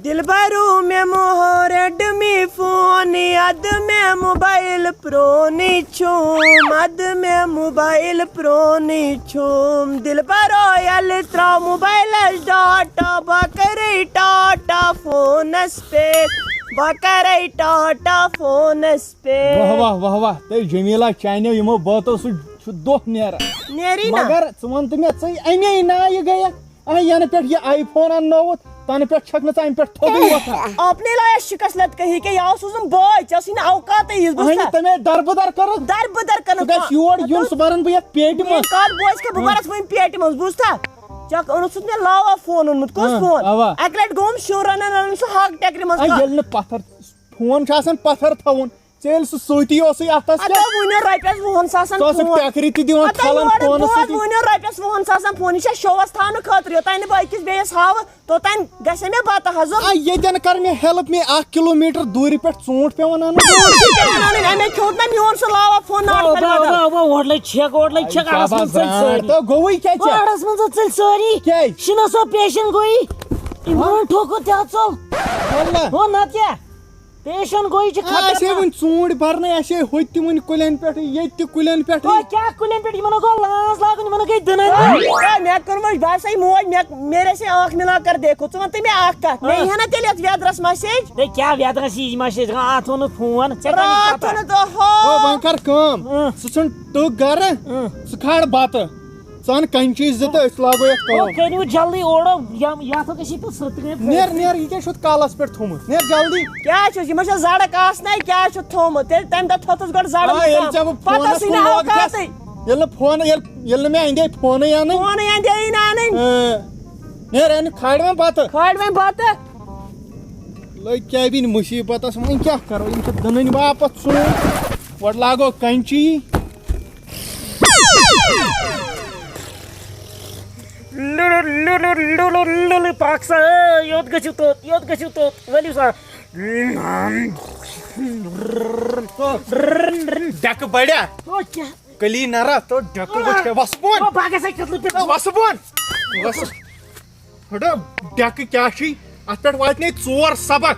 दिलबरू में मोह Redmi phone अद में मोबाइल प्रोनी छूम अद में मोबाइल प्रोनी छूम दिलबरो यल त्रा मोबाइल डाटा बकरे टाटा फोनस पे बकरे टाटा फोनस पे वाह वाह वाह वाह ते जमीला चाइनो यमो बातो सु दोह नेरी ना मगर वन तो मे चे अमे ना ये गया यन पे ये आईफोन अन्नोत तन पे छक न पे थोड़ी वथान आपने लाया शिकस्त कही के या सुजम बॉय चसी ना औकात इस बुस्ता तमे दरबदर कर कर योर यून सुबरन बे पेट में काल बॉयज के बुबारस वइन पेट में बुस्ता चक उनसुत ने लावा फोन उनमत कोस फोन अकलेट गोम शोरन न सु हाक टेक्री मस यल न पत्थर फोन छ आसन पत्थर थवन चेल सु सोती ओसै अतस के वुने रॉयपस वोहन सासन तो सु टेक्री ति दिवन खालन फोन सु वुने रॉयपस वोहन सासन फोन छ शोवस थान खतर यो तने बाइकिस बेस हाव तो तन गसे में बात हजर ये जन कर में हेल्प में 1 किलोमीटर दूरी पे चूंट पे वनान मैं छोट ना मियोन से लावा फोन नाट कर वो ओडले छक आस मन चल तो गोई क्या छ आस मन चल सॉरी क्या शिना सो पेशेंट गोई इमन ठोको त्या चल वल्ला हो ना क्या पेशेंट गोई छ खतर ऐसे वन चूंट भरने ऐसे होति वन कुलन पे ये कुलन पे ओ क्या कुलन पे इमन को लाज लागन इमन के दन मैं करमज बासई मोज मेरे से आंख मिला कर देखो तुम ते मैं आंख का नहीं है ना तेले वेदरस मैसेज दे क्या वेदरस ई मैसेज आ थोन फोन रात न तो हो ओ वंकर काम सुन तो घर सुखाड़ बात सन कंची इज्जत अस लागो एक ओ काम करियो जल्दी ओड़ो या तो कसी तो सतगे नेर ये क्या शुत कालस पे थुम नेर जल्दी क्या छ ये मछ जाड़ कास नै क्या छ थोम ते तम द थोतस गड जाड़ पता सिन औकात यल फोन यल में इंदे फोन या नहीं फोन या दे ना नहीं नेर एन खाड़ में बात लो क्या भी मुसीबत अस मन क्या करो इन दनन वापस सु वड लागो कंची लुलु पाक्सा योद गछु तो वली सा डक बड्या ओ क्या कली नरा तो डक बच वसबोन ओ बागे से कतल पे वसबोन हडो डक क्या छी अत पे वात ने 4 सबक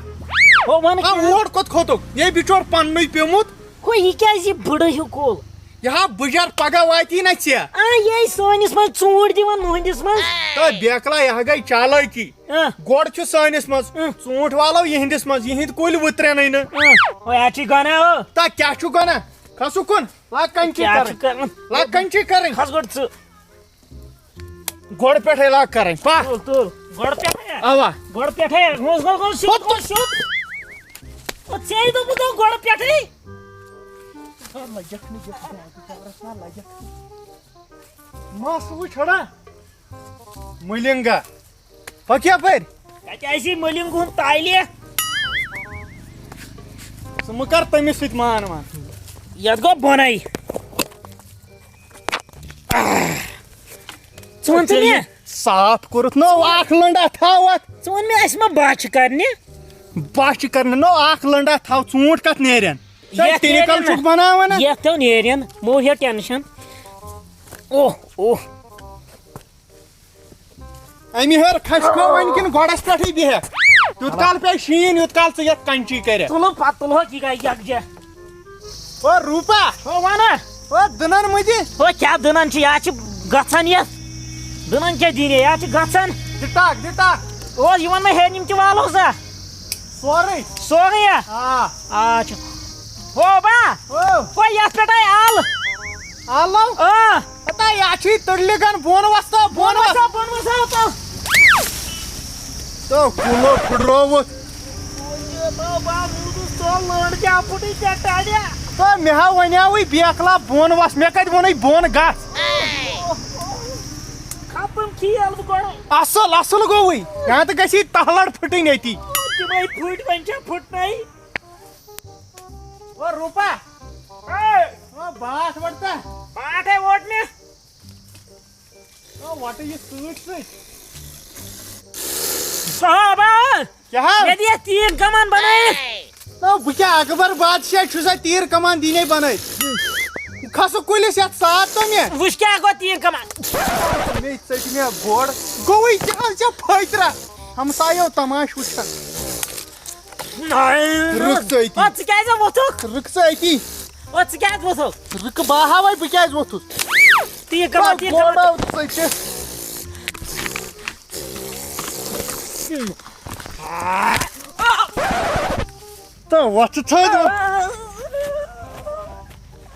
ओ वन ओड कोत खोतो ये बिचोर पन्नु पेमुत को ये क्या जी बड़ हियो को यहाँ बुजार पगा वाती न चे आ ये सोनिस में चूंट दिवन मोहंदिस में तो बेकला यह गई चालाकी गोड़ छु सानिस मज चूंट वालो यहिंदिस मज यहिंद कुल उतरे नहीं न ओ याची गाना हो ता क्या छु गना खसु कुन ला कंची कर खस गोड़ छु गोड़ पेठे ला करें पा तो गोड़ पेठे आवा गोड़ पेठे गोड़ शूट ओ चेई तो बुतो गोड़ पेठे मासु छड़ा मुलिंगा पक्या पर ऐसी मलिंग हूं ताइले समकर तमिस सित मान यद गो बनाई चोन से साफ करत नो आख लंडा थावत चोन में ऐसे में बाच करने नो आख लंडा थाव चूंट कत नेरन टेक्निकल चुक बनावन ये तो नेरन मोह टेंशन ओह अमी हर खसको वन किन गोड़स पे बिह तुत काल पे शीन युत काल से कंची करे तुलो पतलो की गाय यकजा ओ रूपा ओ वाना ओ दनन मजी ओ क्या दनन छ या छ गछन ये दनन के दिने या छ गछन दिटाक ओ यवन में हेनिम ti वालो सा सोरे या अच्छा हो बा ओ या पेटाय आलो आता याची तडले गन बोन वाजता तो कुलो फुडरोव बाबा मुदु तो लड क्या फुटी चटाड्या तो मेहा वन्यावी बेकला बोन वास मे कद वनै बोन गास खपम खियल बकोड़ असल गोवी यहाँ तो गसी तहलड़ फुटिन यती तुम्हारी फुट पंचा फुट नहीं ओ रूपा ओ बात बढ़ता बात है वोट में ओ व्हाट इज सूट साहब क्या ये दिया तीर कमान बनाए तो बुक्या अकबर बादशाह छुसा तीर कमान दीने बनाए खसो कुलिस यात साथ तो में वुश क्या गो तीर कमान मे सच में बोर्ड गोई क्या फैतरा हमसायो तमाश वुछन رُک ژٕ أتی ژٕ کیٛازِ ووٚتھُکھ رُک ژٕ أتی ژٕ کیٛازِ ووٚتھُکھ رُکہٕ بہٕ ہاوے بہٕ کیٛازِ ووٚتھُس تی کَران تی کَران گوڑو ژٔٹِتھ تہٕ وۄتھٕ تھٲے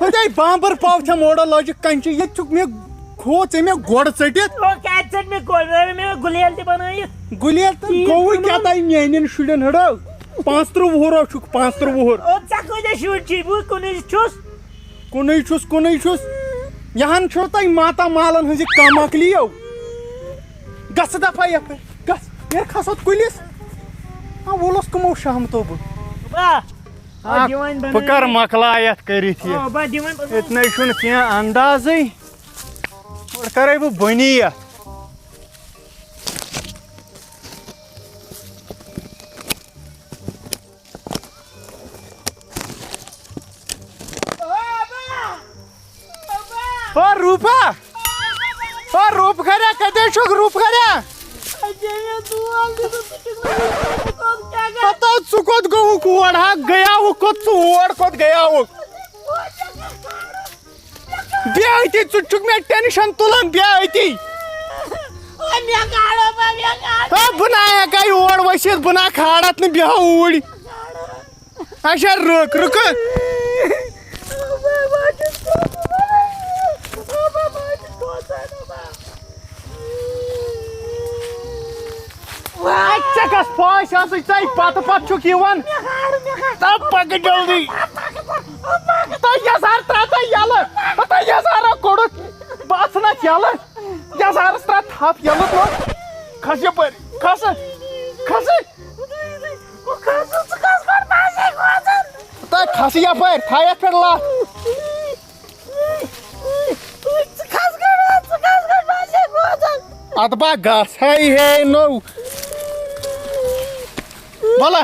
ہُدے بامبر پاوتھا موڑا لاجِکھ کنچہِ ییٚتہِ چھُکھ مےٚ کھو ژےٚ مےٚ گۄڈٕ ژٔٹِتھ کیٛازِ ژٔٹ مےٚ مےٚ گُلیل تہِ بَنٲیِتھ گُلیل تہٕ گوٚوُے کیٛاہ تانۍ میٛانٮ۪ن شُرٮ۪ن ہٕڑو 35 وُہُرو چھُکھ 35 وُہُر ژےٚ کۭتیاہ شُرۍ چھِی بہٕ کُنُے چھُس کُنُے چھُس یہن چھو تۄہہِ ماتامالن ہٕنٛزِ کم عقلیو گژھٕ دپھا یپٲرۍ گژھ نیرٕ کھسوت کُلِس وولُس کٕمو شہمتو بہٕ بہٕ کر مۄکلاے یتھ کٔرِتھ یہِ اتنَے چھُنہٕ کینٛہہ اندازٕے گۄڈٕ کرے بہٕ بٔنی یتھ روپا روپ کھریا کتے چھُکھ روپ کھریا پتہ ژٕ کوٚت گوٚوُکھ اور ہا گٔیاوُکھ کوٚت ژٕ اور کوٚت گٔیاوُکھ بیٚہہ أتی ژٕ چھُکھ مےٚ ٹٮ۪نشن تُلان بیٚہہ أتی بہٕ نہ ہٮ۪کے اور ؤسِتھ بہٕ نہ کھالتھ نہٕ بیٚہہ اوٗرۍ اچھا رُکہٕ ژےٚ کس پاش آسٕے ژے پتہٕ چھُکھ یِوان پکہٕ جلدی تۄہہِ یزار ترٛاو تۄہہِ یلہٕ تۄہہِ یزارا کوٚڑُکھ بہٕ اژنکھ یلہٕ یزارس ترٛاو تھپھ یلہٕ تو کھس یپٲرۍ کھسہٕ تۄہہِ کھسہٕ یپٲرۍ تھاو یتھ پٮ۪ٹھ لتھ ادٕ با گژھے ہے نو بولا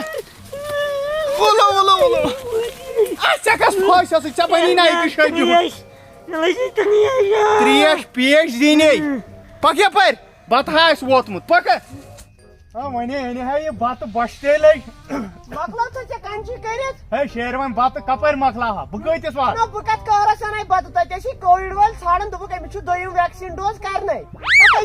ژےٚ کس پھٲسۍ ٲسٕے ژےٚ بنی نا أکِس جایہِ بِہُن تریش پیش زیٖنے پکھ یپٲرۍ بتہٕ ہا آسہِ ووتمُت پکہٕ وۄنۍ أنۍ ہا یہِ بتہٕ بۄچھِ تے لٔگۍ مۄکلاو ژٕ ژےٚ کنچی کٔرِتھ ہے شیرِ وۄنۍ بتہٕ کپٲرۍ مۄکلاوہا بہٕ کۭتِس واتہٕ بہٕ کتھ کارس انے بتہٕ تتہِ ٲسی کووِڈ وٲلۍ ژھانڈان دوٚپُکھ أمِس چھُ دوٚیِم ویکسیٖن ڈوز کرنے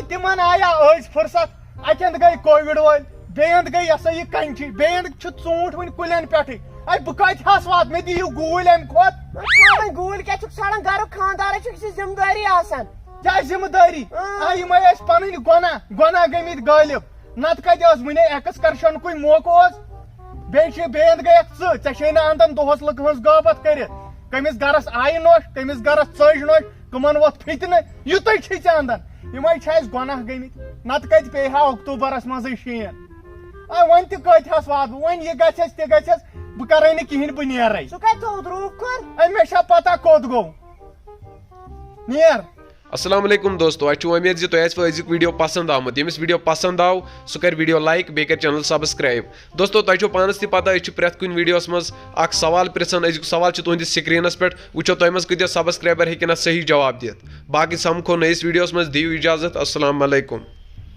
تِمن آیا أزۍ فرست اکہِ اندٕ گٔے کووِڈ وٲلۍ بیٚیہِ اندٕ گٔے یہِ ہسا یہِ کنچی بیٚیہِ اندٕ چھُ ژوٗنٛٹھۍ وُنہِ کُلٮ۪ن پٮ۪ٹھٕے اے بہٕ کتہِ حس واتہٕ مےٚ دِیِو گوٗلۍ امہِ کھۄتہٕ ژھانڈان گوٗلۍ کیٛاہ چھُکھ ژھانڈان گرُک خانٛدارس چھُکھ ژےٚ ذمہٕ دٲری آسان کیٛاہ ذمہٕ دٲری یِمے ٲسۍ پنٕنۍ گۄناہ گٔمٕتۍ غٲلب نتہٕ کتہِ ٲس وُنہِ ایکسکرشنکُے موقعہٕ اوس بیٚیہِ اندٕ گٔیکھ ژٕ ژےٚ چھے نہٕ انٛدن دۄہس لُکہٕ ہٕنٛز غٲبت کٔرِتھ کٔمِس گرس آیہِ نوٚش کٔمِس گرس ژٔج نوٚش کٕمن ووٚتھ فِتنہٕ یُتُے چھُے ژےٚ انٛدن یِمے چھِ اسہِ گۄناہ گٔمٕتۍ نتہٕ کتہِ پیٚیہِ ہا اکتوٗبرس منٛزٕے شیٖن وۄنۍ تہِ کۭتہِ حس واتہٕ بہٕ وۄنۍ یہِ گژھٮ۪س تہِ گژھٮ۪س بہٕ کرے نہٕ کِہینۍ بہٕ نیرے ژٕ کتہِ تھوٚوُتھ روٗپ کھوٚر مےٚ چھا پتہ کوٚت گوٚو نیر السلام علیکم دوستو اَسہِ چھُ اُمید زِ تۄہہِ آسوٕ أزیُک ویٖڈیو پسنٛد آمُت ییٚمِس ویٖڈیو پسنٛد آو سُہ کرِ ویٖڈیو لایک بیٚیہِ کرِ چینل سبسکرایب دوستو تۄہہِ چھو پانس تہِ پتہ أسۍ چھِ پرٛٮ۪تھ کُنہِ ویٖڈیوس منٛز اکھ سوال پرژھان أزیُک سوال چھُ تُہنٛدِس سکریٖنس پٮ۪ٹھ وٕچھو تۄہہِ منٛز کۭتیاہ سبسکرایبر ہیٚکن اتھ صحیح جواب دِتھ باقٕے سمکھو نٔیِس ویٖڈیوس منٛز دِیِو اِجازت السلام علیکم